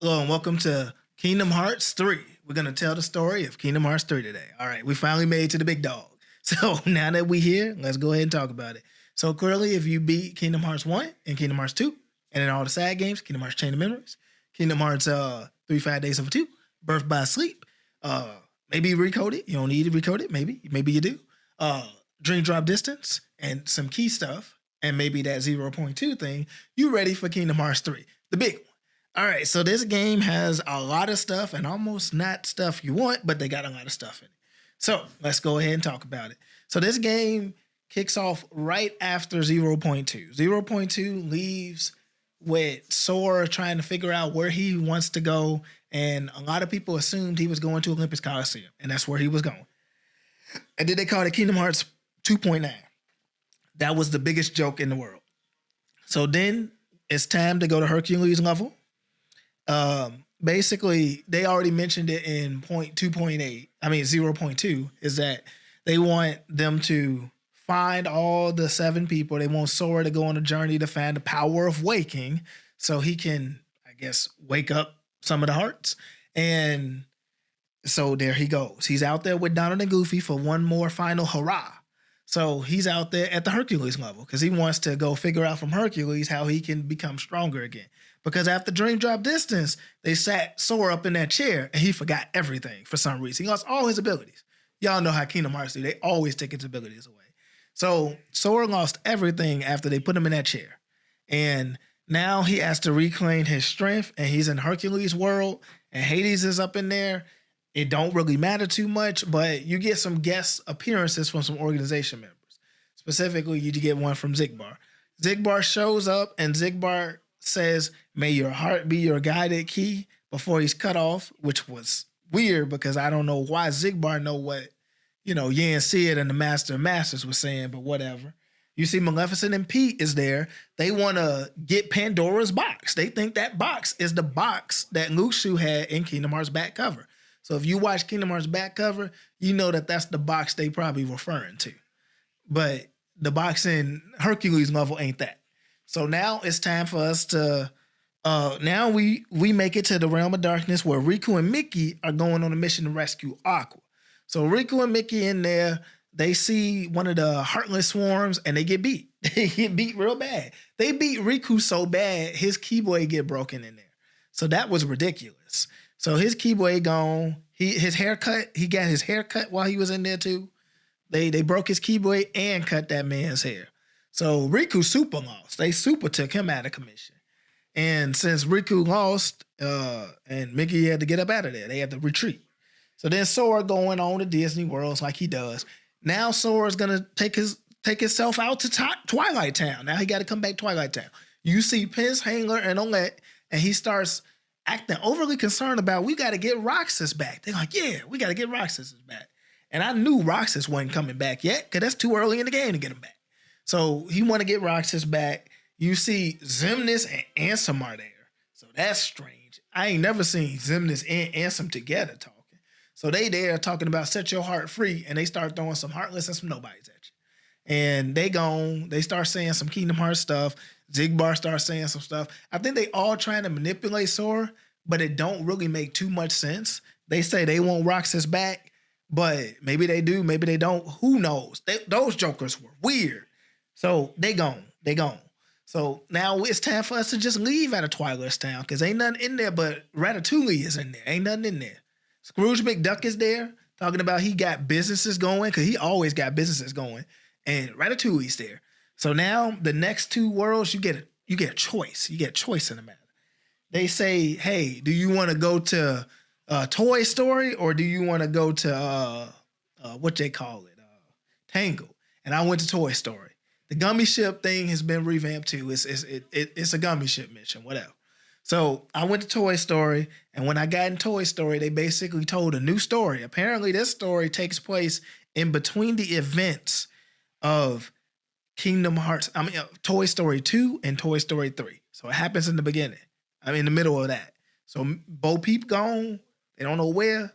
Hello and welcome to Kingdom Hearts 3. We're going to tell the story of Kingdom Hearts 3 today. All right, we finally made it to the big dog. So now that we're here, let's go ahead and talk about it. So clearly, if you beat Kingdom Hearts 1 and Kingdom Hearts 2, and then all the side games, Kingdom Hearts Chain of Memories, Kingdom Hearts 3 5 Days of 2, Birth by Sleep, maybe recode it. You don't need to recode it. Maybe you do. Dream Drop Distance and some key stuff, and maybe that 0.2 thing, you ready for Kingdom Hearts 3, the big one. All right, so this game has a lot of stuff and almost not stuff you want, but they got a lot of stuff in it. So let's go ahead and talk about it. So this game kicks off right after 0.2. 0.2 leaves with Sora trying to figure out where he wants to go, and a lot of people assumed he was going to Olympus Coliseum, and that's where he was going. And then they called it Kingdom Hearts 2.9. That was the biggest joke in the world. So then it's time to go to Hercules level. Basically, they already mentioned it in 0.2, is that they want them to find all the 7 people. They want Sora to go on a journey to find the power of waking so he can, I guess, wake up some of the hearts. And so there he goes. He's out there with Donald and Goofy for one more final hurrah. So he's out there at the Hercules level because he wants to go figure out from Hercules how he can become stronger again. Because after Dream Drop Distance, they sat Sora up in that chair and he forgot everything for some reason. He lost all his abilities. Y'all know how Kingdom Hearts do. They always take his abilities away. So Sora lost everything after they put him in that chair. And now he has to reclaim his strength, and he's in Hercules world, and Hades is up in there. It don't really matter too much, but you get some guest appearances from some organization members. Specifically, you get one from Xigbar. Xigbar shows up, and Xigbar says, "May your heart be your guided key," before he's cut off, which was weird because I don't know why Xigbar know what, Yan Sid and the Master of Masters was saying, but whatever. You see Maleficent and Pete is there. They want to get Pandora's box. They think that box is the box that Mushu had in Kingdom Hearts back cover. So if you watch Kingdom Hearts back cover, you know that that's the box they probably referring to. But the box in Hercules level ain't that. So now it's time for us to, now we make it to the Realm of Darkness where Riku and Mickey are going on a mission to rescue Aqua. So Riku and Mickey in there, they see one of the Heartless Swarms and they get beat. They get beat real bad. They beat Riku so bad, his Keyblade get broken in there. So that was ridiculous. So his Keyblade gone. His haircut, he got his hair cut while he was in there too. They broke his Keyblade and cut that man's hair. So Riku super lost. They super took him out of commission. And since Riku lost, and Mickey had to get up out of there, they had to retreat. So then Sora going on to Disney Worlds like he does. Now Sora's gonna take himself out to Twilight Town. Now he got to come back to Twilight Town. You see Pence, Hangler, and Olette, and he starts acting overly concerned about, we got to get Roxas back. They're like, yeah, we got to get Roxas back. And I knew Roxas wasn't coming back yet because that's too early in the game to get him back. So he want to get Roxas back. You see Xemnas and Ansem are there. So that's strange. I ain't never seen Xemnas and Ansem together talking. So they there talking about set your heart free, and they start throwing some heartless and some nobodies at you. And they start saying some Kingdom Hearts stuff. Xigbar starts saying some stuff. I think they all trying to manipulate Sora, but it don't really make too much sense. They say they want Roxas back, but maybe they do, maybe they don't. Who knows? Those jokers were weird. So they gone. So now it's time for us to just leave out of Twilight Town because ain't nothing in there but Ratatouille is in there. Ain't nothing in there. Scrooge McDuck is there talking about he got businesses going because he always got businesses going. And Ratatouille's there. So now the next 2 worlds, you get a choice. You get a choice in the matter. They say, hey, do you want to go to Toy Story or do you want to go to what they call it, Tangle? And I went to Toy Story. The gummy ship thing has been revamped too. It's a gummy ship mission, whatever. So I went to Toy Story, and when I got in Toy Story, they basically told a new story. Apparently, this story takes place in between the events of Kingdom Hearts, Toy Story 2 and Toy Story 3. So it happens in the beginning. In the middle of that. So Bo Peep gone, they don't know where,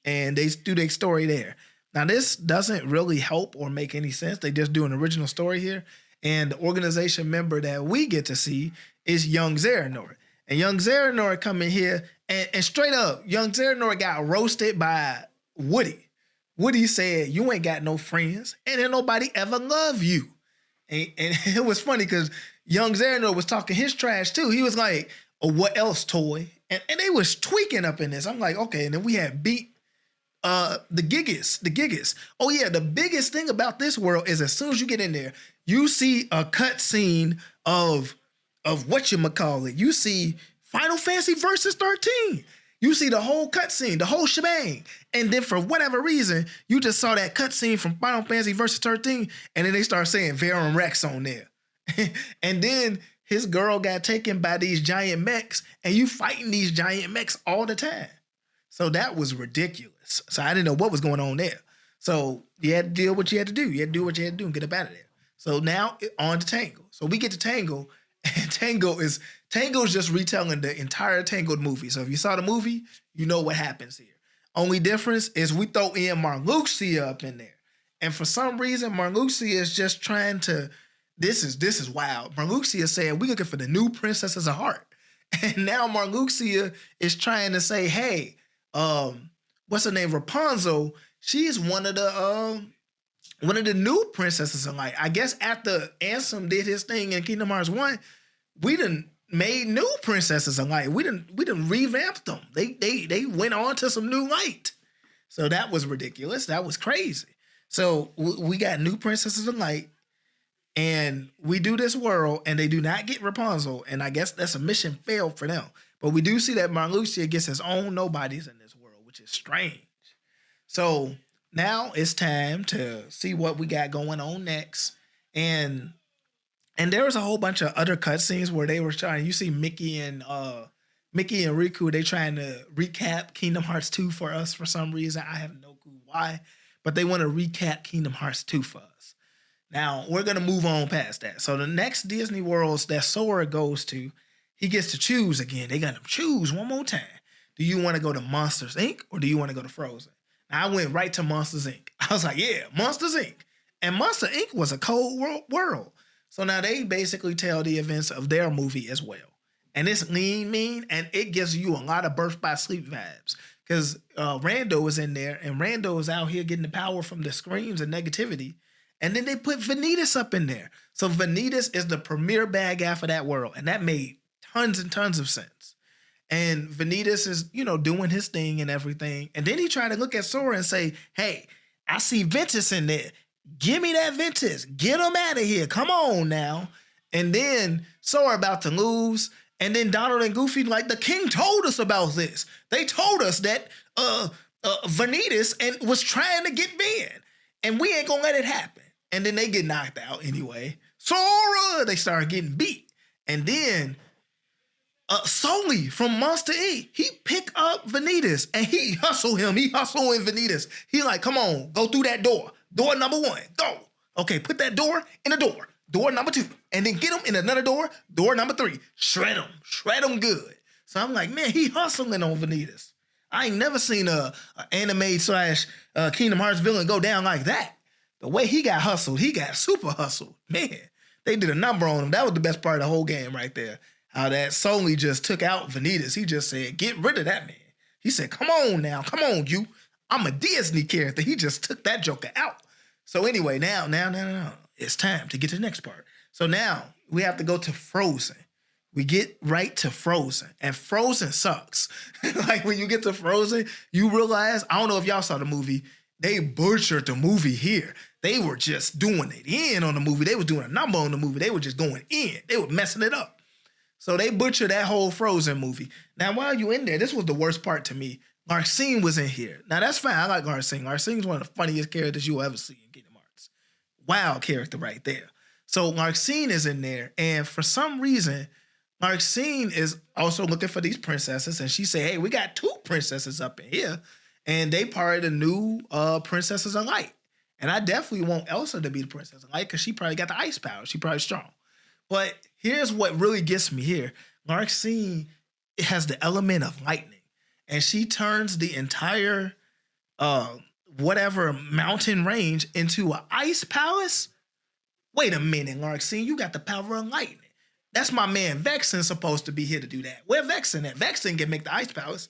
and they do their story there. Now this doesn't really help or make any sense. They just do an original story here. And the organization member that we get to see is young Xehanort. And young Xehanort come in here and straight up, young Xehanort got roasted by Woody. Woody said, "You ain't got no friends, and ain't nobody ever love you." And it was funny because young Xehanort was talking his trash too. He was like, "Oh, what else, toy?" And they was tweaking up in this. I'm like, okay. And then we had beat the Gigas. Oh yeah, the biggest thing about this world is as soon as you get in there, you see a cut scene of whatchamacallit. You see Final Fantasy Versus 13. You see the whole cutscene, the whole shebang. And then for whatever reason, you just saw that cutscene from Final Fantasy Versus 13, and then they start saying Verum Rex on there. And then his girl got taken by these giant mechs, and you fighting these giant mechs all the time. So that was ridiculous. So I didn't know what was going on there. So you had to deal with what you had to do. You had to do what you had to do and get up out of there. So now on to Tangle. So we get to Tangle, and Tangle is just retelling the entire Tangled movie. So if you saw the movie, you know what happens here. Only difference is we throw in Marluxia up in there. And for some reason, Marluxia is just trying to, this is wild. Marluxia is saying, we're looking for the new Princesses of Heart. And now Marluxia is trying to say, hey, what's her name? Rapunzel, she's one of the new princesses in light. I guess after Ansem did his thing in Kingdom Hearts 1, we done made new princesses in light. We done revamped them. They went on to some new light. So that was ridiculous. That was crazy. So we got new princesses in light, and we do this world, and they do not get Rapunzel, and I guess that's a mission failed for them. But we do see that Marluxia gets his own nobodies in this world, which is strange. So now it's time to see what we got going on next. And there was a whole bunch of other cutscenes where they were trying, you see Mickey and Riku, they trying to recap Kingdom Hearts 2 for us for some reason. I have no clue why, but they want to recap Kingdom Hearts 2 for us. Now, we're going to move on past that. So the next Disney worlds that Sora goes to, he gets to choose again. They got him choose one more time. Do you want to go to Monsters, Inc. or do you want to go to Frozen? Now, I went right to Monsters, Inc. I was like, yeah, Monsters, Inc. And Monster, Inc. was a cold world. So now they basically tell the events of their movie as well. And it's lean, mean, and it gives you a lot of Birth by Sleep vibes. Because Rando is in there, and Rando is out here getting the power from the screams and negativity. And then they put Ventus up in there. So Ventus is the premier bad guy for that world. And that made tons and tons of sense. And Ventus is, doing his thing and everything. And then he tried to look at Sora and say, hey, I see Ventus in there. Give me that Ventus. Get him out of here. Come on now. And then Sora about to lose. And then Donald and Goofy like, the king told us about this. They told us that Ventus was trying to get Ben. And we ain't gonna let it happen. And then they get knocked out anyway. Sora! They start getting beat. And then Sully from Monster Inc., he pick up Ventus and he hustle him. He hustle in Ventus. He like, come on, go through that door. Door number 1, go. Okay, put that door in the door. Door number 2. And then get him in another door. Door number 3. Shred him good. So I'm like, man, he hustling on Ventus. I ain't never seen a anime / Kingdom Hearts villain go down like that. The way he got hustled, he got super hustled. Man, they did a number on him. That was the best part of the whole game right there. How that Sony just took out Ventus. He just said, get rid of that man. He said, come on now. Come on, you. I'm a Disney character. He just took that Joker out. So anyway, now, it's time to get to the next part. So now we have to go to Frozen. We get right to Frozen. And Frozen sucks. Like when you get to Frozen, you realize, I don't know if y'all saw the movie, they butchered the movie here. They were just doing it in on the movie. They were doing a number on the movie. They were just going in. They were messing it up. So they butchered that whole Frozen movie. Now, while you in there, this was the worst part to me. Larxene was in here. Now, that's fine. I like Larxene. Larxene's one of the funniest characters you'll ever see in Kingdom Hearts. Wild character right there. So Larxene is in there. And for some reason, Larxene is also looking for these princesses. And she said, hey, we got 2 princesses up in here. And they part of the new Princesses of Light. And I definitely want Elsa to be the Princess of Light because she probably got the ice power. She probably strong. But here's what really gets me here. Larxene has the element of lightning. And she turns the entire whatever mountain range into an ice palace. Wait a minute, Larxene, you got the power of lightning. That's my man Vexen supposed to be here to do that. Where Vexen at? Vexen can make the ice palace.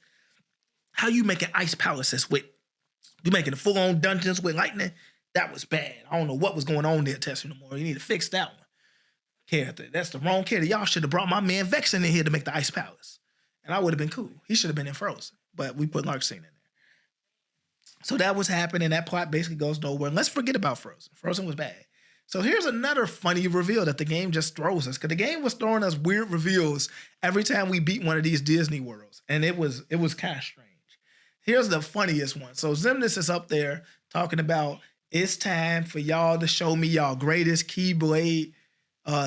How you making ice palaces with, you making the full-on dungeons with lightning? That was bad. I don't know what was going on there, Tessa, no more. You need to fix that one. Character. That's the wrong character. Y'all should have brought my man Vexen in here to make the ice palace. And I would have been cool. He should have been in Frozen. But we put Larkscene in there. So that was happening. That plot basically goes nowhere. And let's forget about Frozen. Frozen was bad. So here's another funny reveal that the game just throws us. Because the game was throwing us weird reveals every time we beat one of these Disney worlds. And it was kind of strange. Here's the funniest one. So Xemnas is up there talking about, it's time for y'all to show me y'all greatest Keyblade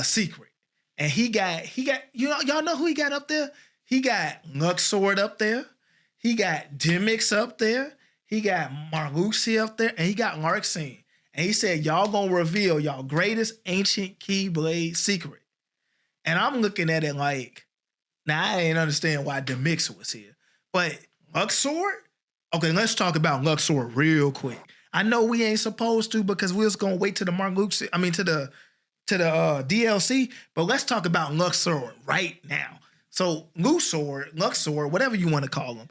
secret. And he got, y'all know who he got up there? He got Luxord up there. He got Demyx up there. He got Marluxia up there. And he got Larkscene. And he said, y'all gonna reveal y'all greatest ancient Keyblade secret. And I'm looking at it like, now I ain't understand why Demyx was here. But Luxord? Okay, let's talk about Luxord real quick. I know we ain't supposed to because we was gonna wait to the Marluxia, to the DLC, but let's talk about Luxord right now. So Luxord, whatever you want to call him,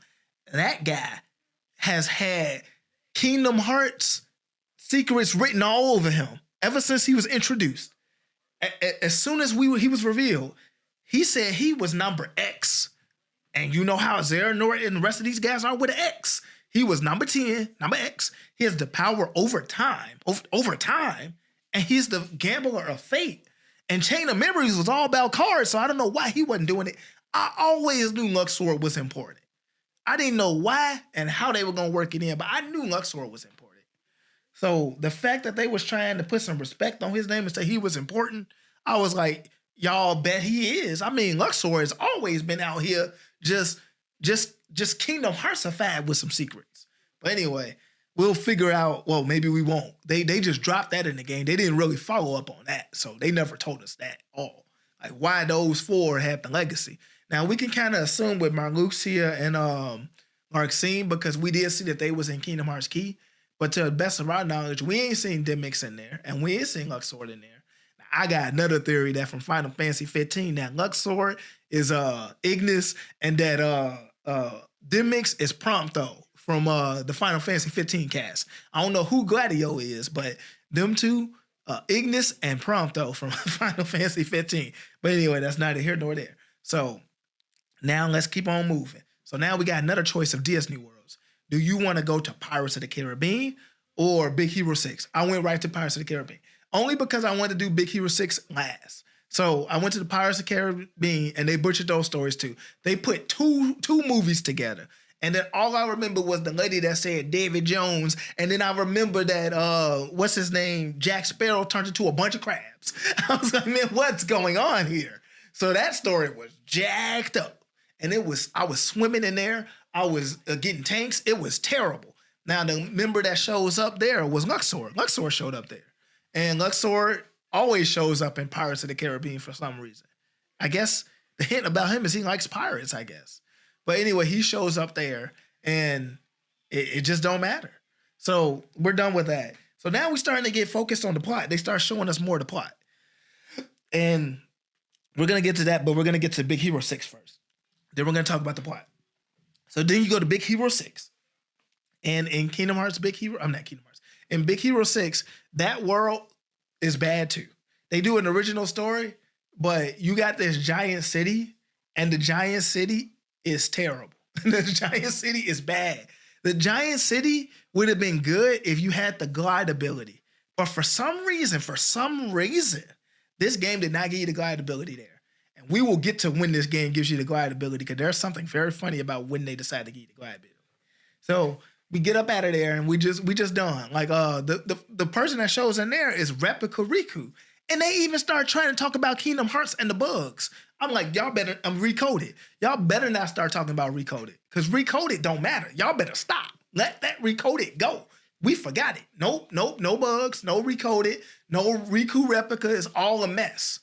that guy has had Kingdom Hearts secrets written all over him ever since he was introduced. As soon as he was revealed, he said he was number X. And you know how Xehanort and the rest of these guys are with an X. He was number 10, number X. He has the power over time, and he's the gambler of fate. And Chain of Memories was all about cards, so I don't know why he wasn't doing it. I always knew Luxord was important. I didn't know why and how they were going to work it in, but I knew Luxord was important. So the fact that they was trying to put some respect on his name and say he was important, I was like, y'all bet he is. I mean, Luxord has always been out here just Kingdom Heartsified with some secrets. But anyway, we'll figure out, well, maybe we won't. They just dropped that in the game. They didn't really follow up on that. So they never told us that at all. Like why those four have the legacy. Now we can kind of assume with Marluxia and Larkscene because we did see that they was in Kingdom Hearts Key. But to the best of our knowledge, we ain't seen Demyx in there. And we ain't seen Luxord in there. Now, I got another theory that from Final Fantasy 15 that Luxord is Ignis and that Demyx is Prompto from the Final Fantasy 15 cast. I don't know who Gladio is, but them two, Ignis and Prompto from Final Fantasy 15. But anyway, that's neither here nor there. So now let's keep on moving. So now we got another choice of Disney worlds. Do you want to go to Pirates of the Caribbean or Big Hero 6? I went right to Pirates of the Caribbean. Only because I wanted to do Big Hero 6 last. So I went to the Pirates of the Caribbean and they butchered those stories too. They put two movies together. And then all I remember was the lady that said David Jones. And then I remember that, what's his name? Jack Sparrow turned into a bunch of crabs. I was like, man, what's going on here? So that story was jacked up. And I was swimming in there. I was getting tanks. It was terrible. Now, the member that shows up there was Luxord. Luxord showed up there. And Luxord always shows up in Pirates of the Caribbean for some reason. I guess the hint about him is he likes pirates, I guess. But anyway, he shows up there and it just don't matter. So we're done with that. So now we're starting to get focused on the plot. They start showing us more of the plot. And we're going to get to that, but we're going to get to Big Hero 6 first. Then we're going to talk about the plot. So then you go to Big Hero 6. And in Kingdom Hearts Big Hero, I'm not Kingdom Hearts. In Big Hero 6, that world is bad too. They do an original story, but you got this giant city, and the giant city is terrible. The giant city is bad. The giant city would have been good if you had the glide ability. But for some reason, this game did not give you the glide ability there. And we will get to when this game gives you the glide ability because there's something very funny about when they decide to give you the glide ability. So we get up out of there and we just done. Like the person that shows in there is Replica Riku. And they even start trying to talk about Kingdom Hearts and the bugs. I'm like, y'all better Recoded. Y'all better not start talking about Recoded. Because Recoded don't matter. Y'all better stop. Let that Recoded go. We forgot it. Nope, no bugs, no Recoded, no Riku replica. It's all a mess.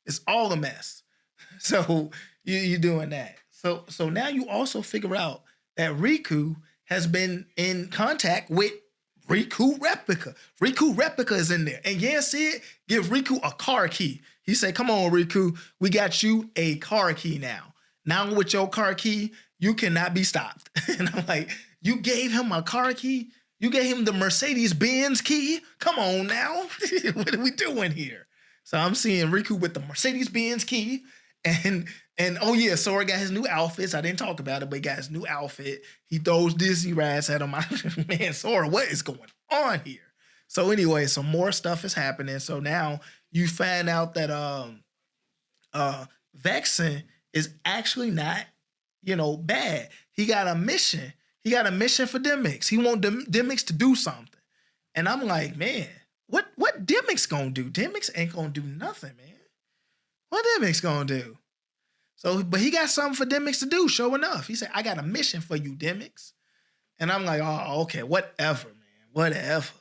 It's all a mess. So you're doing that. So now you also figure out that Riku has been in contact with Riku Replica. Riku Replica is in there. And yeah, see it? Give Riku a car key. He said, come on, Riku, we got you a car key now. Now with your car key, you cannot be stopped. And I'm like, you gave him a car key? You gave him the Mercedes-Benz key? Come on now. What are we doing here? So I'm seeing Riku with the Mercedes-Benz key. And oh yeah, Sora got his new outfits. I didn't talk about it, but he got his new outfit. He throws Disney rats at him. Man, Sora, what is going on here? So anyway, some more stuff is happening. So now you find out that Vexen is actually not, bad. He got a mission. He got a mission for Demyx. He want Demyx to do something. And I'm like, man, what Demyx gonna do? Demyx ain't gonna do nothing, man. What Demyx gonna do? So, but he got something for Demyx to do, sure enough. He said, I got a mission for you, Demyx. And I'm like, oh, okay, whatever, man, whatever.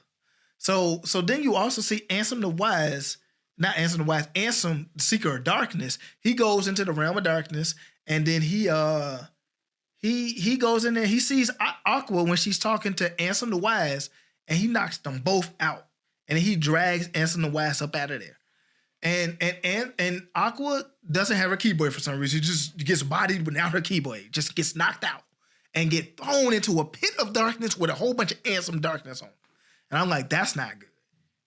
So then you also see Ansem the Wise, not Ansem the Wise, Ansem, Seeker of Darkness. He goes into the realm of darkness, and then he goes in there. He sees Aqua when she's talking to Ansem the Wise, and he knocks them both out. And he drags Ansem the Wise up out of there. And Aqua doesn't have her Keyblade for some reason. She just gets bodied without her Keyblade. Just gets knocked out and get thrown into a pit of darkness with a whole bunch of Ansem darkness on. And I'm like, that's not good.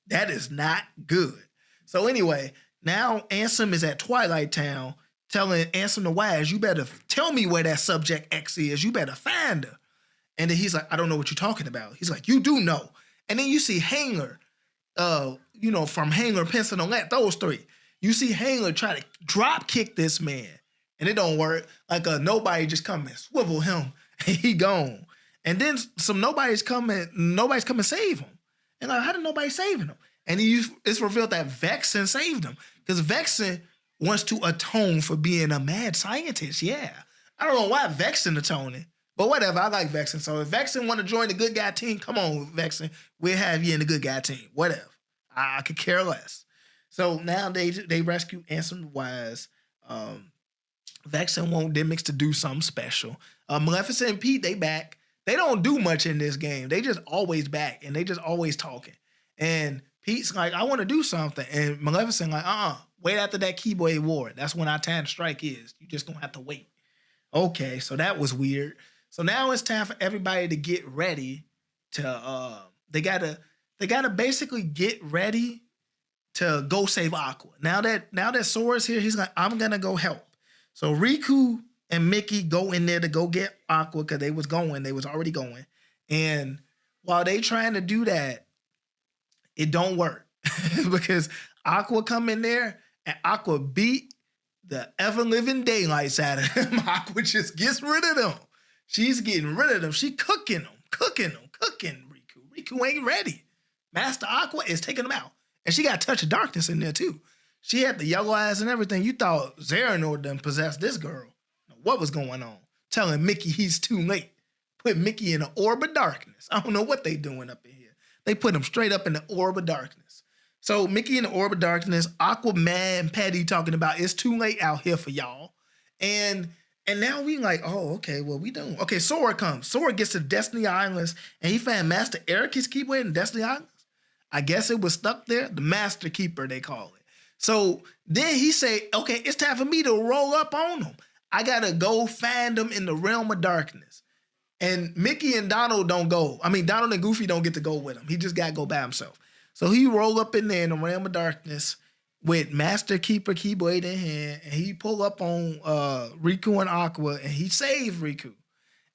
That is not good. So anyway, now Ansem is at Twilight Town telling Ansem the Wise, you better tell me where that Subject X is. You better find her. And then he's like, I don't know what you're talking about. He's like, you do know. And then you see Hanger, from Hanger, Pencil, and that, those three. You see Hanger try to drop kick this man. And it don't work. Like nobody just come and swivel him. And he gone. And then nobody's come and save him. And like, how did nobody save him? And it's revealed that Vexen saved him. Because Vexen wants to atone for being a mad scientist. Yeah. I don't know why Vexen atoning. But whatever, I like Vexen. So if Vexen want to join the good guy team, come on, Vexen. We'll have you in the good guy team. Whatever. I could care less. So now they rescue Ansem the Wise. Vexen want Demyx to do something special. Maleficent and Pete, they back. They don't do much in this game. They just always back, and they just always talking. And Pete's like, I want to do something. And Maleficent like, wait after that Keyblade War. That's when our time to strike is. You just gonna have to wait. Okay, so that was weird. So now it's time for everybody to get ready to, they gotta basically get ready to go save Aqua. Now that Sora's here, he's like, I'm gonna go help. So Riku and Mickey go in there to go get Aqua because they was already going. And while they trying to do that, it don't work because Aqua come in there and Aqua beat the ever-living daylights out of him. Aqua just gets rid of them. She's getting rid of them. She cooking Riku. Riku ain't ready. Master Aqua is taking them out. And she got a touch of darkness in there too. She had the yellow eyes and everything. You thought Xehanort done possessed this girl. What was going on? Telling Mickey he's too late. Put Mickey in an orb of darkness. I don't know what they doing up in here. They put him straight up in the orb of darkness. So Mickey in the orb of darkness, Aqua, mad, and Patty talking about it's too late out here for y'all. And now we like, oh, okay, well, we don't. Okay, Sora comes. Sora gets to Destiny Islands, and he found Master Eric's Keyblade in Destiny Islands. I guess it was stuck there. The Master Keeper, they call it. So then he say, okay, it's time for me to roll up on him. I got to go find him in the realm of darkness. And Mickey and Donald don't go. I mean, Donald and Goofy don't get to go with him. He just got to go by himself. So he roll up in there in the realm of darkness with Master Keeper Keyblade in hand, and he pull up on Riku and Aqua, and he save Riku.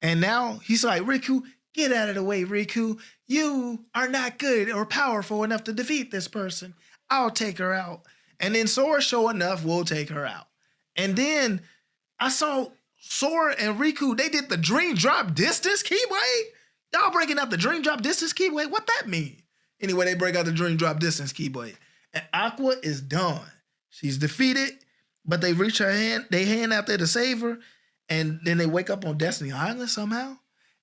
And now he's like, Riku, get out of the way, Riku. You are not good or powerful enough to defeat this person. I'll take her out. And then Sora, sure enough, will take her out. And then I saw Sora and Riku, they did the Dream Drop Distance Keyblade. Y'all breaking out the Dream Drop Distance Keyblade? What that mean? Anyway, they break out the Dream Drop Distance Keyblade. And Aqua is done. She's defeated, but they reach her hand, they hand out there to save her, and then they wake up on Destiny Island somehow,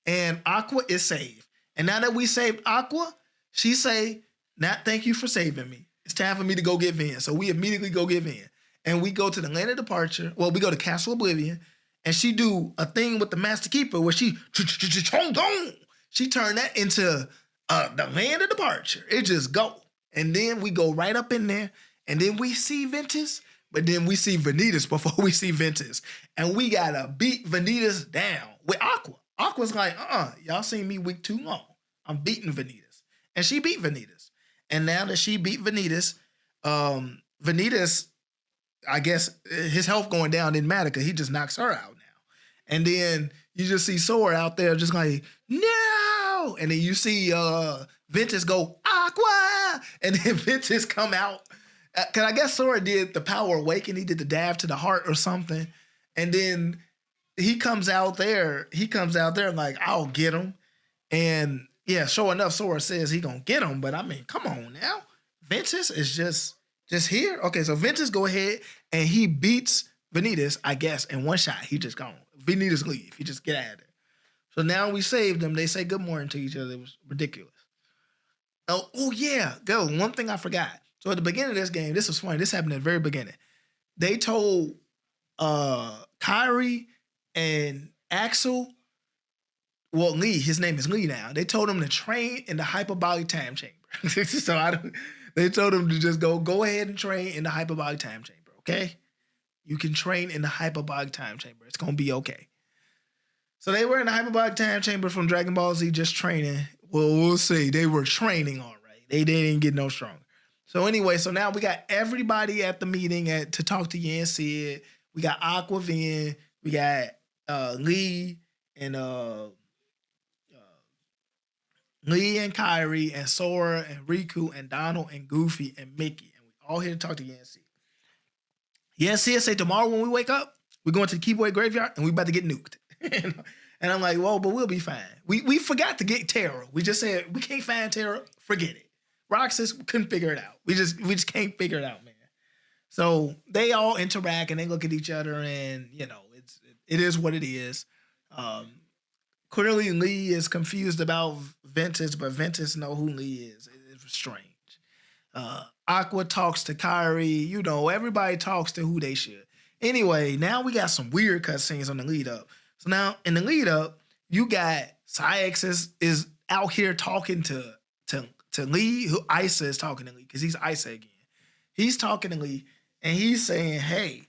and Aqua is saved. And now that we saved Aqua, she say, thank you for saving me. It's time for me to go get Vin. So we immediately go get Vin. And we go to the Land of Departure. Well, we go to Castle Oblivion, and she do a thing with the Master Keeper where she turned that into the Land of Departure. It just go. And then we go right up in there, And then we see Ventus, but then we see Vanitas before we see Ventus. And we gotta beat Vanitas down with Aqua. Aqua's like, y'all seen me week too long. I'm beating Vanitas. And she beat Vanitas. And now that she beat Vanitas, Vanitas, I guess his health going down didn't matter because he just knocks her out now. And then you just see Sora out there just like, no! And then you see Ventus go, Aqua! And then Ventus come out. Because I guess Sora did the power awaken. He did the dab to the heart or something. And then he comes out there like, I'll get him. And yeah, sure enough, Sora says he gonna get him. But I mean, come on now. Ventus is just here. Okay, so Ventus go ahead and he beats Vanitas, I guess, in one shot. He just gone. Vanitas leave. He just get out of there. So now we saved them. They say good morning to each other. It was ridiculous. Oh yeah. Go. One thing I forgot. So at the beginning of this game, this was funny. This happened at the very beginning. They told Kyrie and Axel, well, Lee, his name is Lee now. They told him to train in the hyperbolic time chamber. They told him to just go ahead and train in the hyperbolic time chamber, okay? You can train in the hyperbolic time chamber. It's going to be okay. So they were in the hyperbolic time chamber from Dragon Ball Z just training. Well, we'll see. They were training all right. They didn't get no stronger. So anyway, so now we got everybody at the meeting to talk to Yan Sid. We got Aqua Vin. We got Lee and Kyrie and Sora and Riku and Donald and Goofy and Mickey. And we all here to talk to Yan Sid. Yan Sid say tomorrow when we wake up, we're going to the Keyblade Graveyard and we about to get nuked. And I'm like, whoa, but we'll be fine. We forgot to get Terra. We just said, we can't find Terra. Forget it. Roxas couldn't figure it out. We just can't figure it out, man. So they all interact and they look at each other and, you know, it is what it is. Clearly Lee is confused about Ventus, but Ventus know who Lee is. It was strange. Aqua talks to Kyrie. You know, everybody talks to who they should. Anyway, now we got some weird cutscenes on the lead up. So now in the lead up, you got Cyax is out here talking to Lee, who Isa is talking to Lee, because he's Isa again. He's talking to Lee, and he's saying, hey,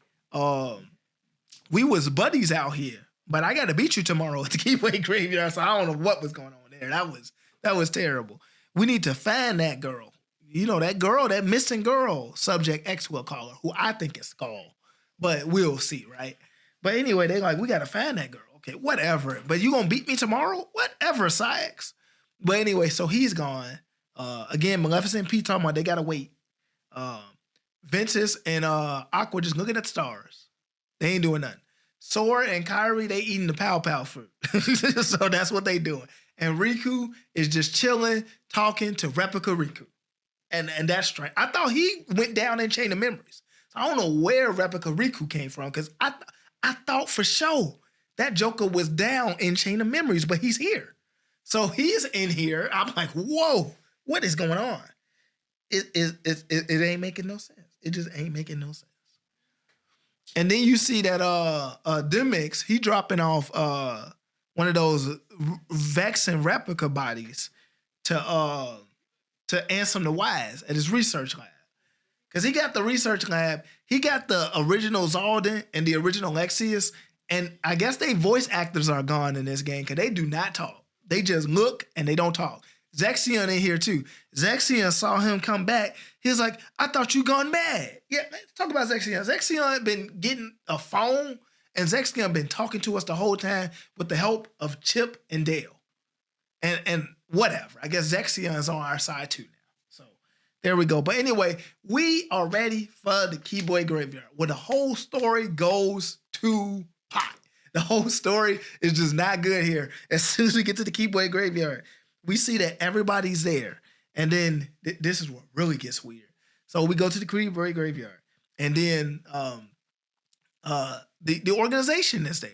we was buddies out here, but I got to beat you tomorrow at the Keyblade Graveyard, so I don't know what was going on there. That was terrible. We need to find that girl. You know, that girl, that missing girl, Subject X will call her, who I think is Skull, but we'll see, right? But anyway, they like, we got to find that girl. Okay, whatever. But you going to beat me tomorrow? Whatever, Cyax. But anyway, so he's gone. Again, Maleficent and Pete talking about they gotta wait. Ventus and Aqua just looking at the stars. They ain't doing nothing. Sora and Kyrie, they eating the pow pow fruit. So that's what they doing. And Riku is just chilling, talking to Replica Riku. And that's strange. I thought he went down in Chain of Memories. So I don't know where Replica Riku came from, because I thought for sure that Joker was down in Chain of Memories, but he's here. So he's in here. I'm like, whoa. What is going on? It ain't making no sense. It just ain't making no sense. And then you see that Demix, he dropping off one of those Vex and replica bodies to Ansem the Wise at his research lab. Because he got the research lab, he got the original Zaldin and the original Lexius, and I guess they voice actors are gone in this game because they do not talk. They just look and they don't talk. Zexion in here too. Zexion saw him come back. He was like, I thought you gone mad. Yeah, let's talk about Zexion. Zexion been getting a phone, and Zexion been talking to us the whole time with the help of Chip and Dale. And whatever. I guess Zexion is on our side too now. So there we go. But anyway, we are ready for the Keyblade Graveyard, where the whole story goes to pot. The whole story is just not good here. As soon as we get to the Keyblade Graveyard, we see that everybody's there. And then this is what really gets weird. So we go to the Keyblade Graveyard. And then the organization is there.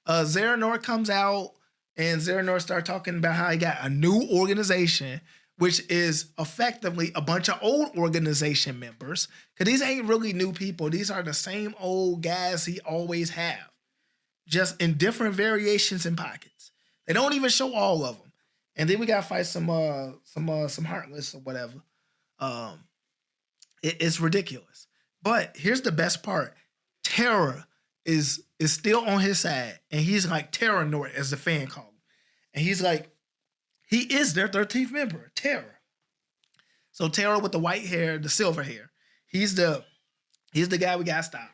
Xehanort comes out, and Xehanort starts talking about how he got a new organization, which is effectively a bunch of old organization members. Because these ain't really new people. These are the same old guys he always have, just in different variations and pockets. They don't even show all of them. And then we gotta fight some Heartless or whatever. It's ridiculous. But here's the best part. Terra is still on his side. And he's like Xehanort, as the fan called him. And he's like, he is their 13th member, Terra. So Terra with the white hair, the silver hair. He's the guy we got stopped.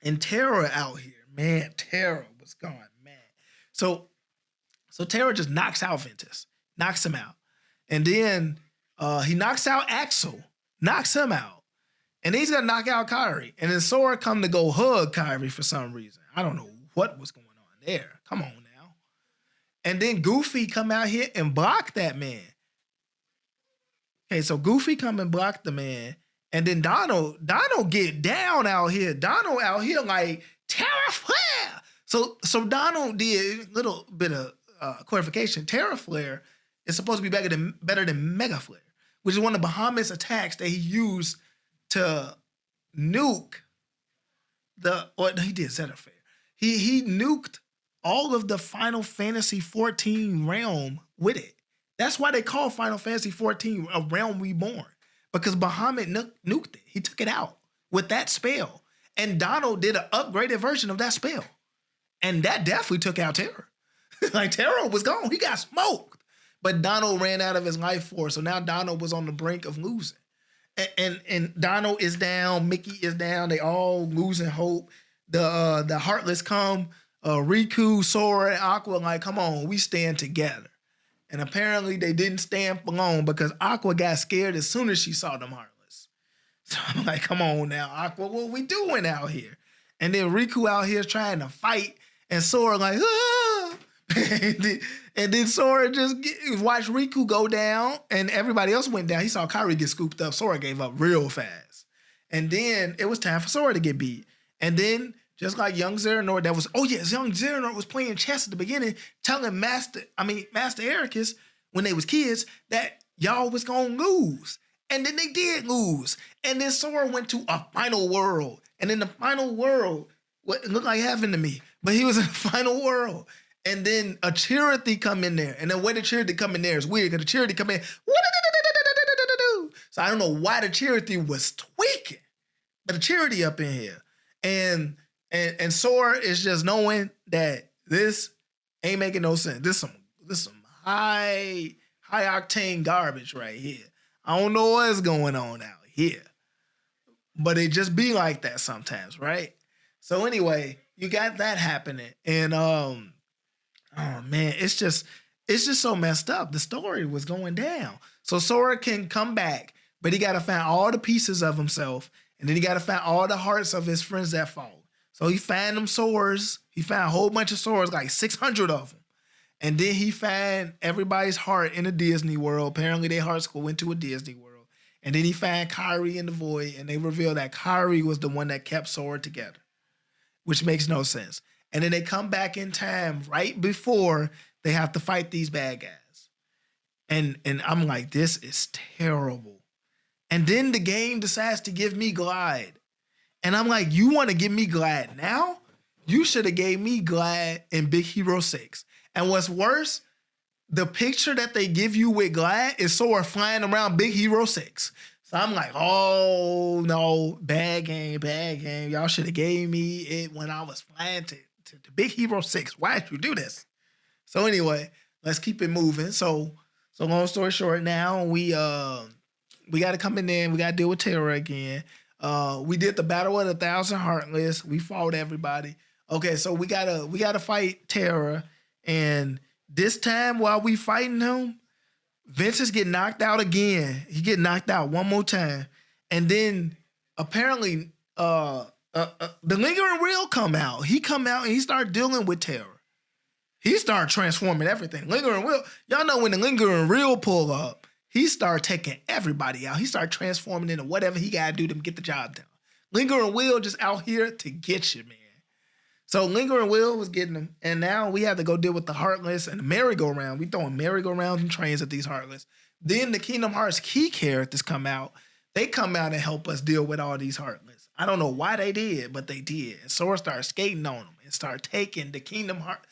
And Terra out here, man, Terra was gone, man. So Terra just knocks out Ventus, knocks him out. And then he knocks out Axel, knocks him out. And then he's gonna knock out Kyrie. And then Sora come to go hug Kyrie for some reason. I don't know what was going on there. Come on now. And then Goofy come out here and block that man. Okay, so Goofy come and block the man. And then Donald get down out here. Donald out here like, Terra Flare. So Donald did a little bit of clarification. Terra Flare is supposed to be better than Mega Flare, which is one of Bahamut's attacks that he used to nuke he did Zeta Flare. He nuked all of the Final Fantasy 14 realm with it. That's why they call Final Fantasy 14 a realm reborn. Because Bahamut nuked it. He took it out with that spell. And Donald did an upgraded version of that spell. And that definitely took out Terra. Like, Terra was gone. He got smoked. But Donald ran out of his life force. So now Donald was on the brink of losing. And Donald is down. Mickey is down. They all losing hope. The Heartless come. Riku, Sora, and Aqua like, come on, we stand together. And apparently they didn't stand alone because Aqua got scared as soon as she saw them Heartless. So I'm like, come on now, Aqua, what we doing out here? And then Riku out here trying to fight, and Sora like, ah! and then Sora just watched Riku go down, and everybody else went down. He saw Kyrie get scooped up. Sora gave up real fast. And then it was time for Sora to get beat. And then, just like young Xehanort, young Xehanort was playing chess at the beginning, telling Master Ericus, when they was kids, that y'all was gonna lose. And then they did lose. And then Sora went to a final world. And in the final world, what it looked like heaven to me, but he was in the final world. And then a charity come in there. And the way the charity come in there is weird, because the charity come in, so I don't know why the charity was tweaking, but the charity up in here. And Sora is just knowing that this ain't making no sense. This some high octane garbage right here. I don't know what's going on out here. But it just be like that sometimes, right? So anyway, you got that happening. And oh man, it's just so messed up. The story was going down. So Sora can come back, but he gotta find all the pieces of himself, and then he gotta find all the hearts of his friends that fall. So he found them swords. He found a whole bunch of swords, like 600 of them. And then he found everybody's heart in a Disney world. Apparently their hearts went to a Disney world. And then he found Kyrie in the void, and they revealed that Kyrie was the one that kept Sora together, which makes no sense. And then they come back in time right before they have to fight these bad guys. And I'm like, this is terrible. And then the game decides to give me Glide. And I'm like, you want to give me Glad now? You should have gave me Glad in Big Hero 6. And what's worse, the picture that they give you with Glad is Sora flying around Big Hero 6. So I'm like, oh no, bad game. Y'all should have gave me it when I was flying to Big Hero 6. Why'd you do this? So anyway, let's keep it moving. So long story short, now we got to come in there and we got to deal with Terra again. We did the Battle of the 1,000 Heartless. We fought everybody. Okay, so we gotta fight Terra, and this time while we fighting him, Ventus get knocked out again. He get knocked out one more time, and then apparently the Lingering Real come out. He come out and he start dealing with Terra. He start transforming everything. Lingering Real, y'all know when the Lingering Real pull up, he start taking everybody out. He start transforming into whatever he got to do to get the job done. Lingering Will just out here to get you, man. So Lingering Will was getting them. And now we have to go deal with the Heartless and the merry-go-round. We throwing merry-go-rounds and trains at these Heartless. Then the Kingdom Hearts key characters come out. They come out and help us deal with all these Heartless. I don't know why they did, but they did. And Sora started skating on them and started taking the Kingdom Heart,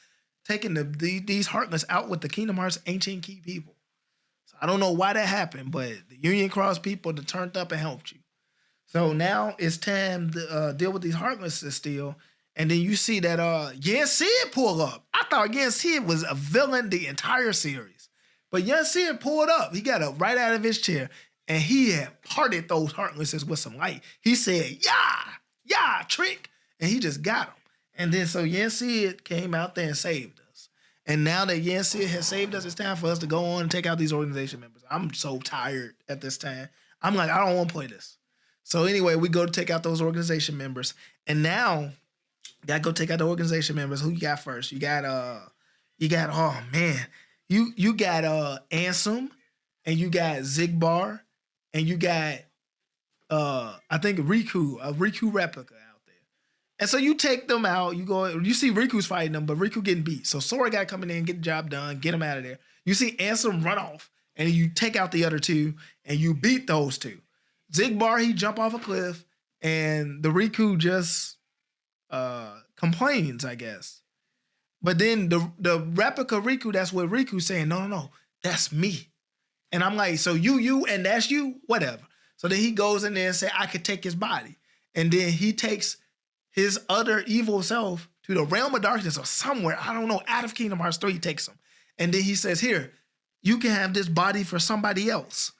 taking these Heartless out with the Kingdom Hearts ancient key people. So I don't know why that happened, but the Union Cross people that turned up and helped you. So now it's time to deal with these Heartlesses still. And then you see that Yen Sid pull up. I thought Yen Sid was a villain the entire series. But Yen Sid pulled up. He got up right out of his chair. And he had parted those Heartlesses with some light. He said, yeah, trick. And he just got them. And then so Yen Sid came out there and saved us. And now that Yen Sid has saved us, it's time for us to go on and take out these organization members. I'm so tired at this time. I'm like, I don't want to play this. So anyway, we go to take out those organization members. And now, gotta go take out the organization members. Who you got first? You got oh man. You got Ansem, and you got Zigbar, and you got I think Riku, a Riku replica out there. And so you take them out, you see Riku's fighting them, but Riku getting beat. So Sora got to come in there and get the job done, get him out of there. You see Ansem run off, and you take out the other two, and you beat those two. Zigbar, he jump off a cliff, and the Riku just complains, I guess. But then the replica Riku, that's what Riku's saying, no, that's me. And I'm like, so you, and that's you? Whatever. So then he goes in there and say, I could take his body. And then he takes his other evil self to the realm of darkness or somewhere, I don't know, out of Kingdom Hearts 3, he takes him. And then he says, here, you can have this body for somebody else.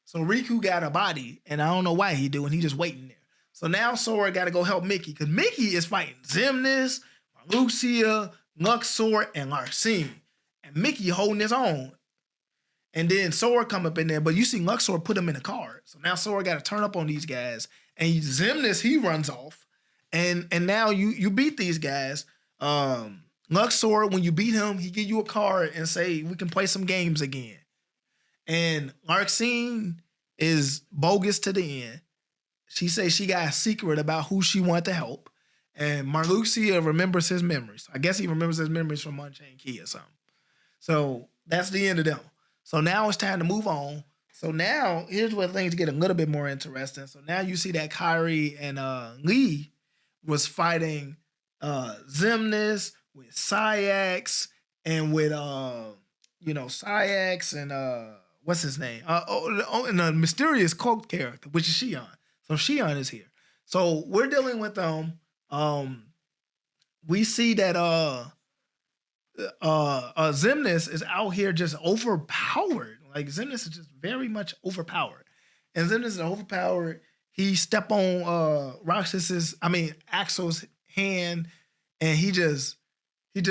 So Riku got a body, and I don't know why he do, and he just waiting there. So now Sora got to go help Mickey, because Mickey is fighting Xemnas, Lucia, Luxor, and Larcene. And Mickey holding his own. And then Sora come up in there, but you see Luxor put him in a card. So now Sora got to turn up on these guys. And Xemnas, he runs off. And now you beat these guys. Luxor, when you beat him, he give you a card and say, we can play some games again. And Larcene is bogus to the end. She says she got a secret about who she wanted to help. And Marluxia remembers his memories. I guess he remembers his memories from Unchained Key or something. So that's the end of them. So now it's time to move on. So now here's where things get a little bit more interesting. So now you see that Kairi and Lee was fighting Xemnas with Sayax and with Sayax and what's his name? And a mysterious cult character, which is Xion. So Xion is here. So we're dealing with we see that Xemnas is out here just overpowered. Like Xemnas is just very much overpowered. And Xemnas is overpowered. He step on Axel's hand, and he just take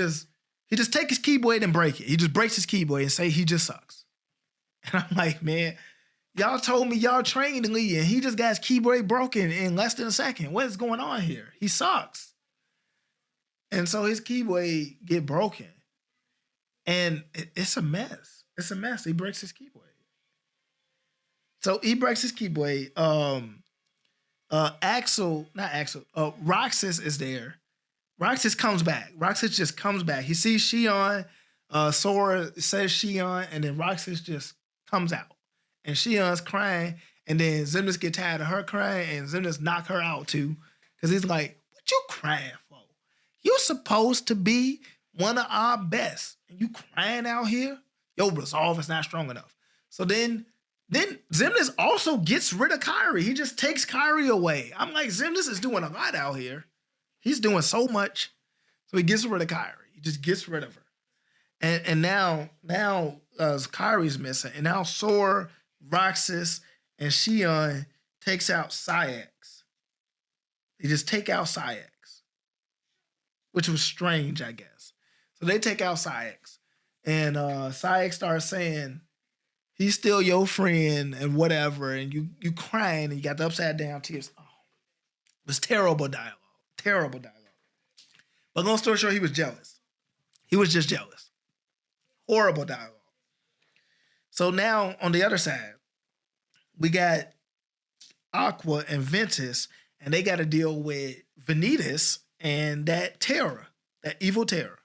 his Keyblade and break it. He just breaks his Keyblade and say he just sucks. And I'm like, man, y'all told me y'all trained Lee, and he just got his Keyblade broken in less than a second. What is going on here? He sucks. And so his Keyblade get broken. And it's a mess. It's a mess. He breaks his Keyblade. So he breaks his Keyblade. Roxas is there. Roxas comes back. Roxas just comes back. He sees Xion. Sora says Xion, and then Roxas just comes out. And Shion's crying, and then Xemnas get tired of her crying, and Xemnas knock her out too. Because he's like, what you crying for? You supposed to be one of our best. And you crying out here? Your resolve is not strong enough. So then Xemnas also gets rid of Kairi. He just takes Kairi away. I'm like, Xemnas is doing a lot out here. He's doing so much. So he gets rid of Kairi. He just gets rid of her. And now Kairi's missing. And now Sora, Roxas, and Xion takes out Sayax. They just take out Sayax, which was strange, I guess. So they take out Sayax. And Sayax starts saying, he's still your friend and whatever. And you crying and you got the upside down tears. Oh, it was terrible dialogue. Terrible dialogue. But long story short, he was jealous. He was just jealous. Horrible dialogue. So now on the other side, we got Aqua and Ventus, and they got to deal with Ventus and that Terra, that evil Terra.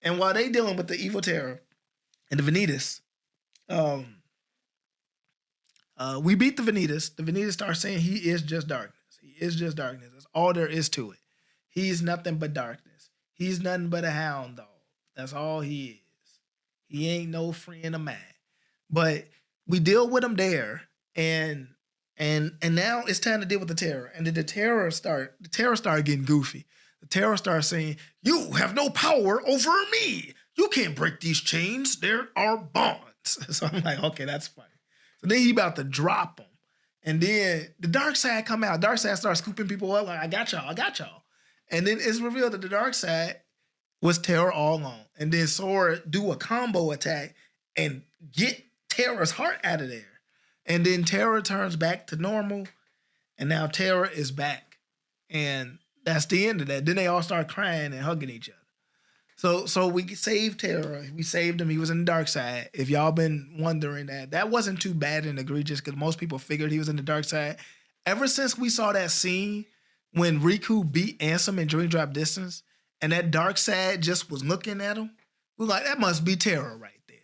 And while they dealing with the evil Terra and the Ventus, we beat the Ventus. The Ventus starts saying he is just darkness. He is just darkness. That's all there is to it. He's nothing but darkness. He's nothing but a hound dog. That's all he is. He ain't no friend of mine. But we deal with them there, and now it's time to deal with the terror. And then the terror start getting goofy. The terror starts saying, "You have no power over me. You can't break these chains. There are bonds." So I'm like, okay, that's funny. So then he about to drop them. And then the dark side come out. Dark side starts scooping people up like, I got y'all. And then it's revealed that the dark side was Terror all along. And then Sora do a combo attack and get Terror's heart out of there. And then Terror turns back to normal. And now Terror is back. And that's the end of that. Then they all start crying and hugging each other. So we saved Terror. We saved him. He was in the dark side. If y'all been wondering that wasn't too bad and egregious because most people figured he was in the dark side. Ever since we saw that scene when Riku beat Ansem in Dream Drop Distance and that dark side just was looking at him, we're like, that must be Terror right there.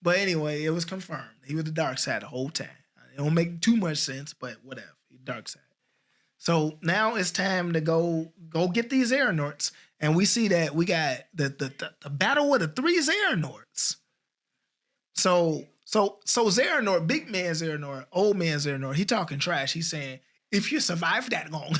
But anyway, it was confirmed. He was the dark side the whole time. It don't make too much sense, but whatever. He's dark side. So now it's time to go get these Xehanorts. And we see that we got the battle of the three Xehanorts. So Xehanort, big man Xehanort, old man Xehanort, he talking trash. He's saying, if you survive that long,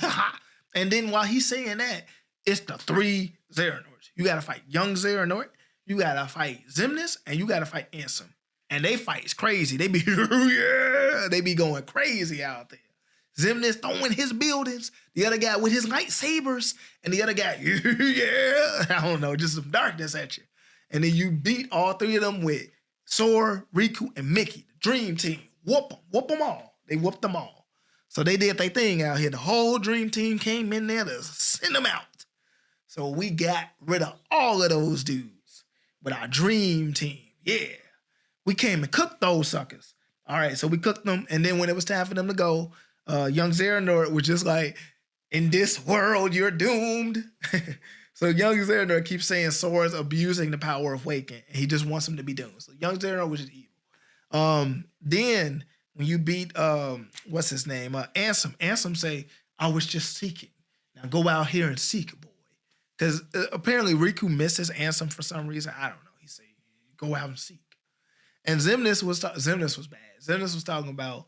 and then while he's saying that, it's the three Xehanorts. You gotta fight young Xehanort, you gotta fight Xemnas, and you gotta fight Ansem. And they fight crazy. They be they be going crazy out there. Xemnas throwing his buildings, the other guy with his lightsabers, and the other guy, I don't know, just some darkness at you. And then you beat all three of them with Sora, Riku, and Mickey, the Dream Team. Whoop them all. They whooped them all. So they did their thing out here. The whole Dream Team came in there to send them out. So we got rid of all of those dudes with our Dream Team. Yeah. We came and cooked those suckers. All right, so we cooked them, and then when it was time for them to go, young Xehanort was just like, in this world, you're doomed. So young Xehanort keeps saying Sora's abusing the power of Waking, and he just wants him to be doomed. So young Xehanort was just evil. Then when you beat, what's his name? Ansem say, I was just seeking. Now go out here and seek, boy. Because apparently Riku misses Ansem for some reason. I don't know. He say, go out and seek. And Xemnas was bad. Xemnas was talking about,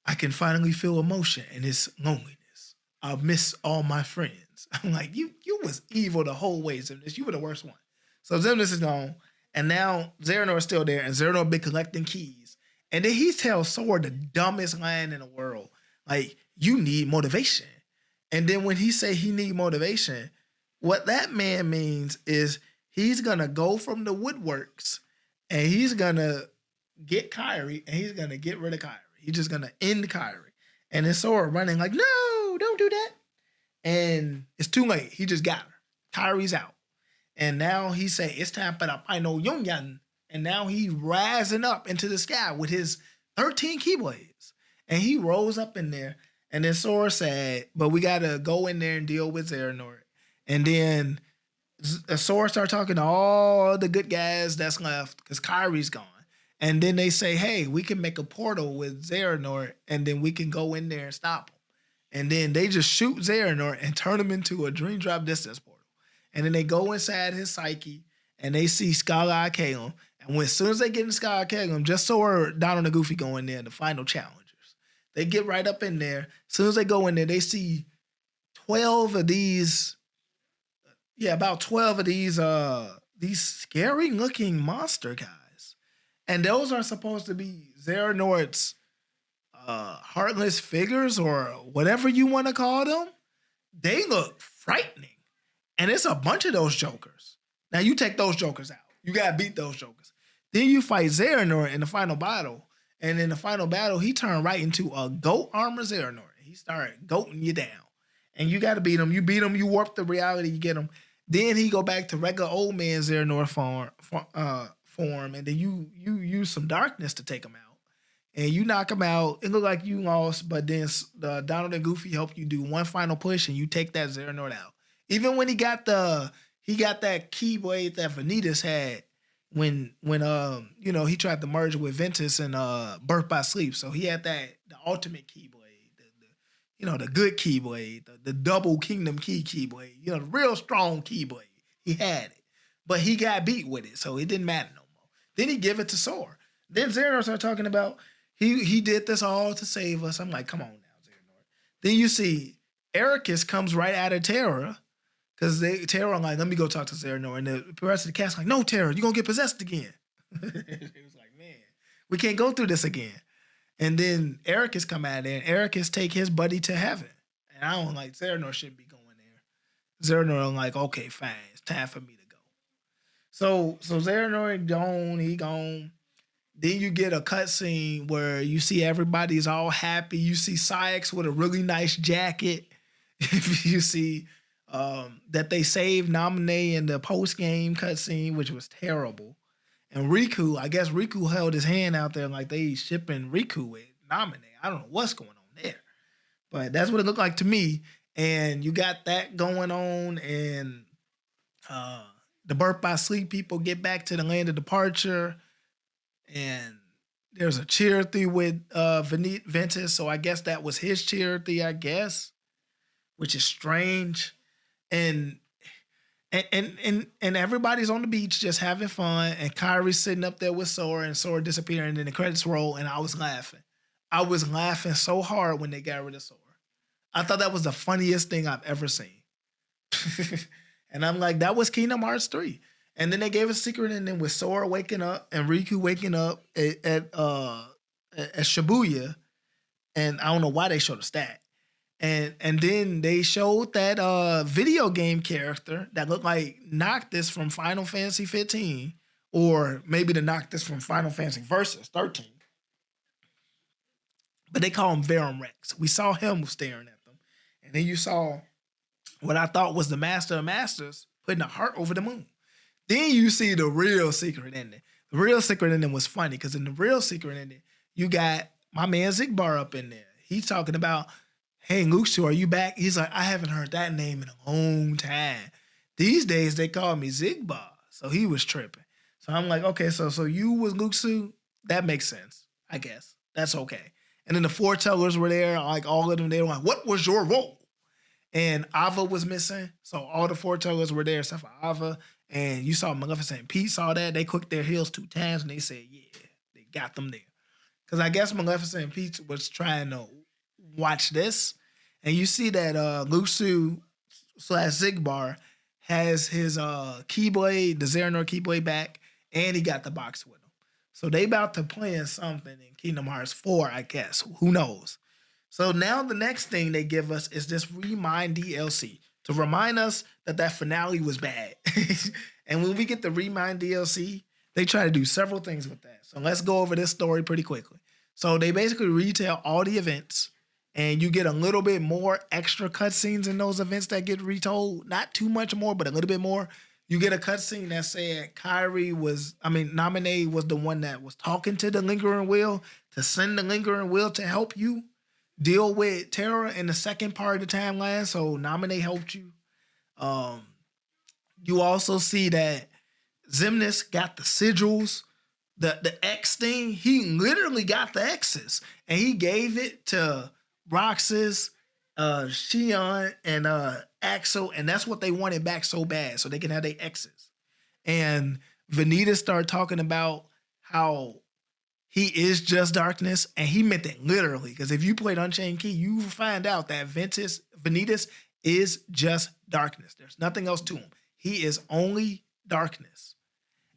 I can finally feel emotion and it's loneliness. I miss all my friends. I'm like, you was evil the whole way, Xemnas. You were the worst one. So Xemnas is gone, and now Xehanort is still there, and Xehanort been collecting keys. And then he tells Sora the dumbest line in the world, like, you need motivation. And then when he say he need motivation, what that man means is he's gonna go from the woodworks, and he's gonna get Kairi, and he's gonna get rid of Kairi. He's just gonna end Kairi. And then Sora running like, no, don't do that. And it's too late. He just got her. Kairi's out. And now he say, it's time for the final Yongyan. And now he rising up into the sky with his 13 Keyblades. And he rolls up in there. And then Sora said, but we gotta go in there and deal with Xehanort. And then Sora start talking to all the good guys that's left because Kairi's gone. And then they say, hey, we can make a portal with Xehanort, and then we can go in there and stop him. And then they just shoot Xehanort and turn him into a Dream Drop Distance portal. And then they go inside his psyche, and they see Skylar Kalem. And as soon as they get in Skylar Kalem, just Sora, Donald, and Goofy go in there, the final challengers. They get right up in there. As soon as they go in there, they see 12 of these, about 12 of these scary-looking monster guys. And those are supposed to be Xehanort's heartless figures or whatever you want to call them. They look frightening. And it's a bunch of those jokers. Now you take those jokers out. You got to beat those jokers. Then you fight Xehanort in the final battle. And in the final battle, he turned right into a goat armor Xehanort. He started goating you down. And you got to beat him. You beat him. You warp the reality. You get him. Then he go back to regular old man Xehanort form, and then you use some darkness to take him out, and you knock him out. It looked like you lost, but then Donald and Goofy help you do one final push, and you take that Xehanort out. Even when he got that Keyblade that Ventus had when he tried to merge with Ventus and Birth by Sleep, so he had the ultimate Keyblade, the good Keyblade, the double Kingdom Key Keyblade, the real strong Keyblade. He had it, but he got beat with it, so it didn't matter no more. Then he give it to Sora. Then Xehanort started talking about he did this all to save us. I'm like, come on now, Xehanort. Then you see Ericus comes right out of Terra. Because Terra like, let me go talk to Xehanort. And the rest of the cast like, no, Terra, you're going to get possessed again. It was like, man, we can't go through this again. And then Ericus come out there, and Ericus take his buddy to heaven. And I don't like, Xehanort shouldn't be going there. Xehanort like, okay, fine, it's time for me to go. So Xehanort gone, he gone. Then you get a cutscene where you see everybody's all happy. You see Syx with a really nice jacket. You see that they saved Naminé in the post-game cutscene, which was terrible. And Riku, I guess Riku held his hand out there like they shipping Riku with Naminé. I don't know what's going on there. But that's what it looked like to me. And you got that going on, and the Birth by Sleep people get back to the land of departure. And there's a charity with Ventus, so I guess that was his charity, I guess, which is strange. And everybody's on the beach just having fun, and Kyrie's sitting up there with Sora, and Sora disappearing, and then the credits roll, and I was laughing. I was laughing so hard when they got rid of Sora. I thought that was the funniest thing I've ever seen. And I'm like, that was Kingdom Hearts 3. And then they gave a secret ending with Sora waking up and Riku waking up at Shibuya. And I don't know why they showed a stat. And then they showed that video game character that looked like Noctis from Final Fantasy 15, or maybe the Noctis from Final Fantasy Versus 13. But they call him Verum Rex. We saw him staring at them. And then you saw what I thought was the Master of Masters putting a heart over the moon. Then you see the real secret ending. The real secret ending was funny because in the real secret ending, you got my man Xigbar up in there. He's talking about, hey, Luxu, are you back? He's like, I haven't heard that name in a long time. These days, they call me Xigbar. So he was tripping. So I'm like, okay, so you was Luxu? That makes sense, I guess. That's okay. And then the foretellers were there, like all of them, they were like, what was your role? And Ava was missing. So all the foretellers were there except for Ava. And you saw Maleficent and Pete saw that. They clicked their heels 2 times and they said, yeah, they got them there. Because I guess Maleficent and Pete was trying to watch this. And you see that Luxu / Xigbar has his Keyblade, the Xehanort Keyblade back, and he got the box with him. So they about to plan something in Kingdom Hearts 4, I guess. Who knows? So now the next thing they give us is this Remind DLC to remind us that finale was bad. And when we get the Remind DLC, they try to do several things with that. So let's go over this story pretty quickly. So they basically retell all the events, and you get a little bit more extra cutscenes in those events that get retold. Not too much more, but a little bit more. You get a cutscene that said Naminé was the one that was talking to the Lingering Will to send the Lingering Will to help you deal with Terra in the second part of the timeline. So Naminé helped you. You also see that Xemnas got the sigils, the X thing. He literally got the X's, and he gave it to Roxas, Xion, and Axel, and that's what they wanted back so bad, so they can have their X's. And Ventus started talking about how he is just darkness, and he meant that literally, because if you played Unchained Key, you find out that Ventus is just darkness. There's nothing else to him. He is only darkness.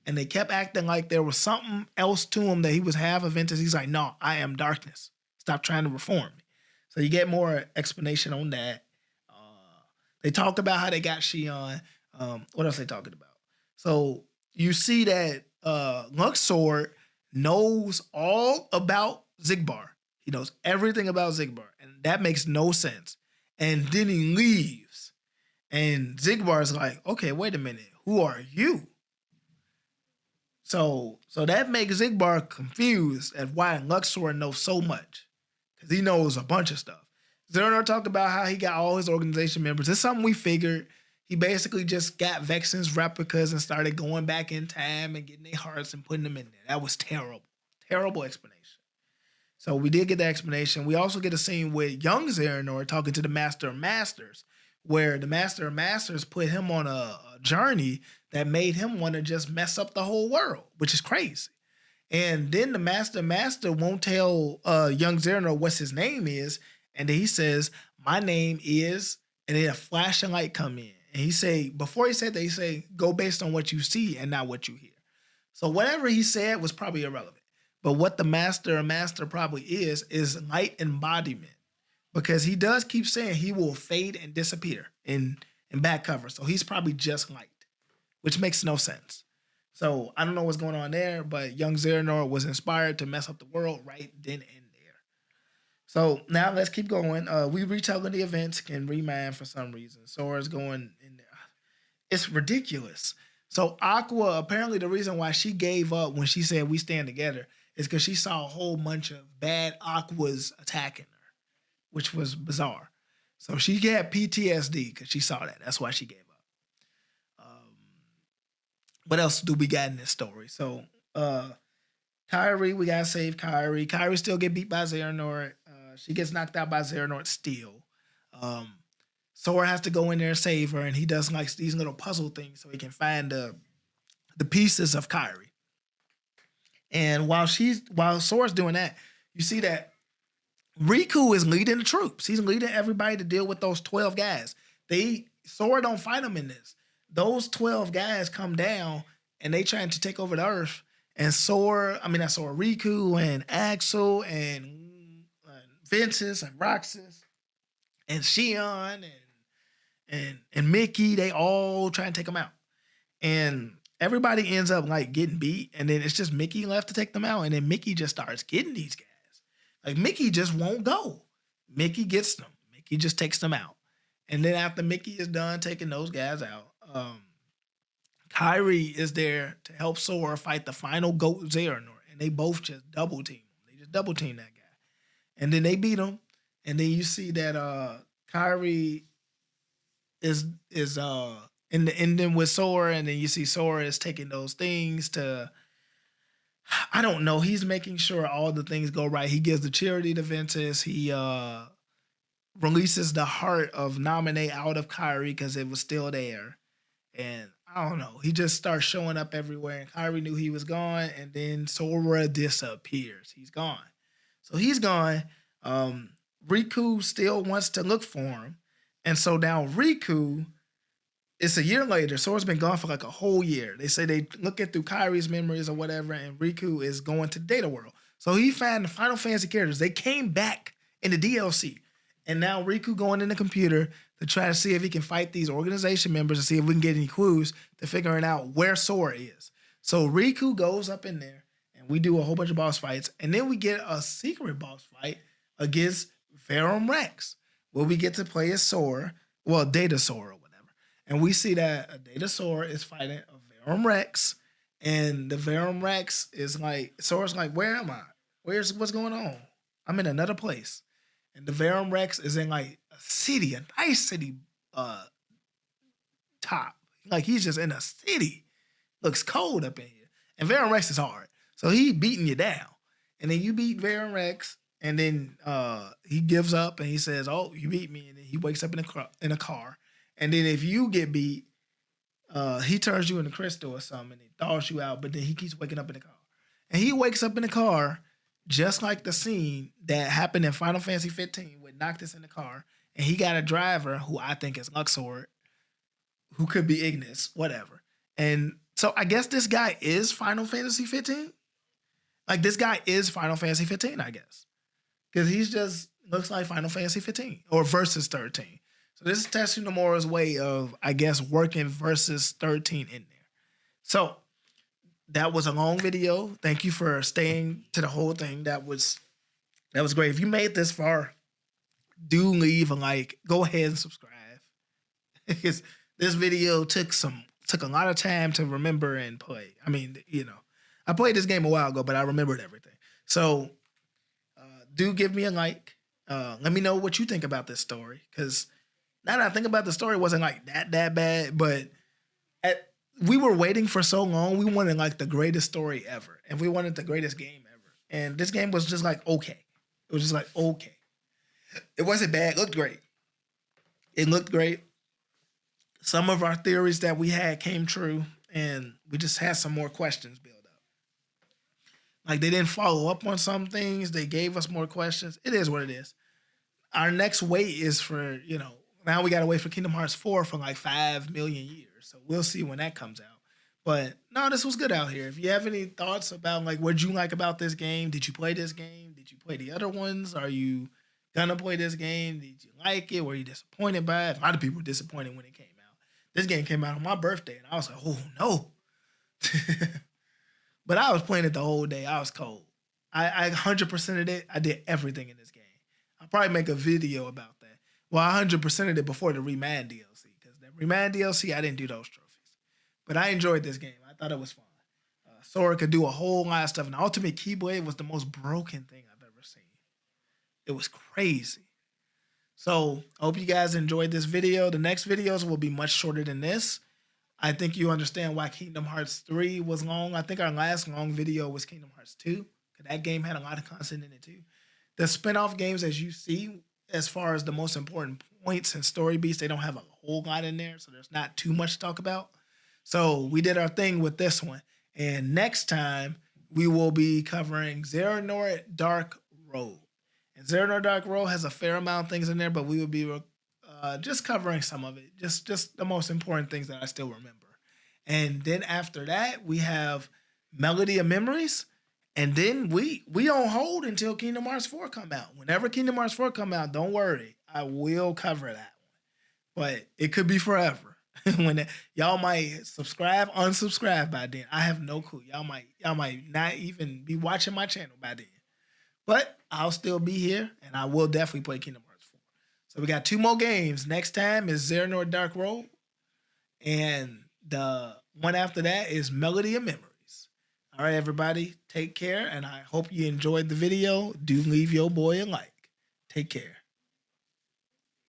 And they kept acting like there was something else to him, that he was half of Ventus. He's like, no, I am darkness. Stop trying to reform me. So you get more explanation on that. They talked about how they got Xion. What else they talking about? So you see that Luxord knows all about Xigbar. He knows everything about Xigbar, and that makes no sense. And then he leaves, and Xigbar's like, okay, wait a minute, who are you? So that makes Xigbar confused at why Luxord knows so much, because he knows a bunch of stuff. Xehanort talked about how he got all his organization members. It's something we figured. He basically just got Vexen's replicas and started going back in time and getting their hearts and putting them in there. That was terrible. Terrible explanation. So we did get that explanation. We also get a scene with young Xehanort talking to the Master of Masters, where the Master of Masters put him on a journey that made him want to just mess up the whole world, which is crazy. And then the master won't tell young Xehanort what his name is. And then he says, my name is, and then a flashing light come in. And he say, before he said that, he say, go based on what you see and not what you hear. So whatever he said was probably irrelevant. But what the master probably is light embodiment. Because he does keep saying he will fade and disappear in back cover. So he's probably just light, which makes no sense. So I don't know what's going on there, but young Xehanort was inspired to mess up the world right then and there. So now let's keep going. We retelling the events can remind for some reason. Sora's going in there. It's ridiculous. So Aqua, apparently the reason why she gave up when she said we stand together is because she saw a whole bunch of bad Aquas attacking her, which was bizarre. So she had PTSD because she saw that. That's why she gave up. What else do we got in this story? So Kairi, we gotta save Kairi. Kairi still get beat by Xehanort. She gets knocked out by Xehanort still. Sora has to go in there and save her, and he does like these little puzzle things so he can find the pieces of Kairi. And while Sora's doing that, you see that Riku is leading the troops. He's leading everybody to deal with those 12 guys. Sora don't fight them in this. Those 12 guys come down and they trying to take over the earth. And Riku and Axel and Ventus and Roxas and Xion and Mickey, they all try and take them out. And everybody ends up like getting beat. And then it's just Mickey left to take them out. And then Mickey just starts getting these guys. Like Mickey just won't go. Mickey gets them. Mickey just takes them out. And then after Mickey is done taking those guys out, Kairi is there to help Sora fight the final GOAT Xehanort, and they both just double team him. They just double team that guy, and then they beat him. And then you see that Kairi is in the ending with Sora, and then you see Sora is taking those things to, I don't know. He's making sure all the things go right. He gives the charity to Ventus. He releases the heart of Nominate out of Kairi because it was still there. And I don't know. He just starts showing up everywhere. And Kairi knew he was gone. And then Sora disappears. He's gone. So he's gone. Riku still wants to look for him. And so now Riku, it's a year later. Sora's been gone for like a whole year. They say they looking through Kairi's memories or whatever. And Riku is going to the data world. So he found the Final Fantasy characters. They came back in the DLC. And now Riku going in the computer to try to see if he can fight these organization members and see if we can get any clues to figuring out where Sora is. So Riku goes up in there and we do a whole bunch of boss fights. And then we get a secret boss fight against Verum Rex, where we get to play as Sora, well, Data Sora or whatever. And we see that a Data Sora is fighting a Verum Rex. And the Verum Rex is like, Sora's like, where am I? What's going on? I'm in another place. And the Verum Rex is in like a city, a nice city top. Like he's just in a city. Looks cold up in here. And Verum Rex is hard. So he beating you down. And then you beat Verum Rex. And then he gives up and he says, oh, you beat me. And then he wakes up in a car. And then if you get beat, he turns you into crystal or something and he thaws you out. But then he keeps waking up in the car. And he wakes up in the car just like the scene that happened in Final Fantasy 15 with Noctis in the car, and he got a driver who I think is Luxord, who could be Ignis, whatever. And so I guess this guy is Final Fantasy 15? Like this guy is Final Fantasy 15, I guess. Because he's just looks like Final Fantasy 15 or Versus 13. So this is Tetsu Nomura's way of, I guess, working Versus 13 in there. So that was a long video. Thank you for staying to the whole thing. That was great. If you made this far, do leave a like. Go ahead and subscribe. Because this video took a lot of time to remember and play. I mean, I played this game a while ago, but I remembered everything. So do give me a like. Let me know what you think about this story. Because now that I think about the story, it wasn't like that bad, but we were waiting for so long. We wanted like the greatest story ever. And we wanted the greatest game ever. And this game was just like, okay. It was just like, okay. It wasn't bad. It looked great. It looked great. Some of our theories that we had came true. And we just had some more questions build up. Like they didn't follow up on some things. They gave us more questions. It is what it is. Our next wait is for, now we got to wait for Kingdom Hearts 4 for like 5 million years. So we'll see when that comes out. But no, this was good out here. If you have any thoughts about like what you like about this game, did you play this game? Did you play the other ones? Are you gonna play this game? Did you like it? Were you disappointed by it? A lot of people were disappointed when it came out. This game came out on my birthday, and I was like, oh no. But I was playing it the whole day. I was cold. I 100%ed it. I did everything in this game. I'll probably make a video about that. Well, I 100%ed it before the Remand DLC, because the Remand DLC, I didn't do those trophies. But I enjoyed this game. I thought it was fun. Sora could do a whole lot of stuff, and the Ultimate Keyblade was the most broken thing I've ever seen. It was crazy. So I hope you guys enjoyed this video. The next videos will be much shorter than this. I think you understand why Kingdom Hearts 3 was long. I think our last long video was Kingdom Hearts 2. That game had a lot of content in it too. The spinoff games, as you see, as far as the most important points and story beats, they don't have a whole lot in there, so there's not too much to talk about. So we did our thing with this one. And next time, we will be covering Xehanort Dark Road. And Xehanort Dark Road has a fair amount of things in there, but we will be just covering some of it. Just the most important things that I still remember. And then after that, we have Melody of Memories. And then we on hold until Kingdom Hearts 4 come out. Whenever Kingdom Hearts 4 come out, don't worry. I will cover that one. But it could be forever. Y'all might subscribe, unsubscribe by then. I have no clue. Y'all might not even be watching my channel by then. But I'll still be here, and I will definitely play Kingdom Hearts 4. So we got 2 more games. Next time is Xehanort Dark Road. And the one after that is Melody of Memories. All right, everybody, take care, and I hope you enjoyed the video. Do leave your boy a like. Take care.